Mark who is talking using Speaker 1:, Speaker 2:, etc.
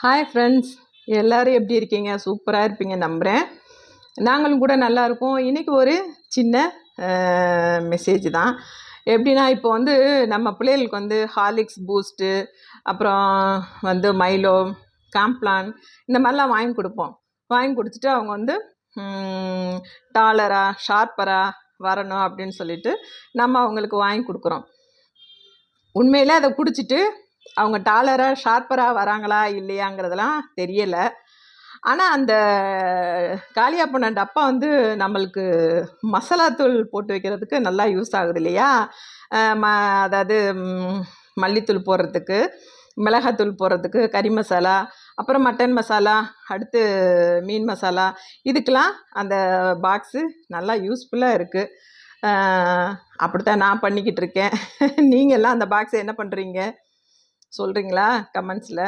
Speaker 1: Hi friends, எல்லோரும் எப்படி இருக்கீங்க? சூப்பராக இருப்பீங்க நம்புகிறேன். நாங்களும் கூட நல்லா இருக்கோம். இன்றைக்கி ஒரு சின்ன மெசேஜ் தான். எப்படின்னா, இப்போ வந்து நம்ம பிள்ளைகளுக்கு வந்து ஹார்லிக்ஸ், பூஸ்ட்டு, அப்புறம் வந்து மைலோ, காம்ப்ளான் இந்த மாதிரிலாம் வாங்கி கொடுப்போம். வாங்கி கொடுத்துட்டு அவங்க வந்து டாலராக ஷார்ப்பராக வரணும் அப்படின்னு சொல்லிட்டு நம்ம அவங்களுக்கு வாங்கி கொடுக்குறோம். உண்மையிலே அதை குடிச்சிட்டு அவங்க டாலராக ஷார்ப்பராக வராங்களா இல்லையாங்கிறதெல்லாம் தெரியலை. ஆனால் அந்த காலியா போன டப்பா வந்து நம்மளுக்கு மசாலாத்தூள் போட்டு வைக்கிறதுக்கு நல்லா யூஸ் ஆகுது இல்லையா? அதாவது மல்லித்தூள் போடுறதுக்கு, மிளகாத்தூள் போடுறதுக்கு, கறி மசாலா, அப்புறம் மட்டன் மசாலா, அடுத்து மீன் மசாலா, இதுக்கெலாம் அந்த பாக்ஸு நல்லா யூஸ்ஃபுல்லாக இருக்குது. அப்படித்தான் நான் பண்ணிக்கிட்டு இருக்கேன். நீங்கள்லாம் அந்த பாக்ஸை என்ன பண்ணுறீங்க சொல்கிறீங்களா கமெண்ட்ஸில்?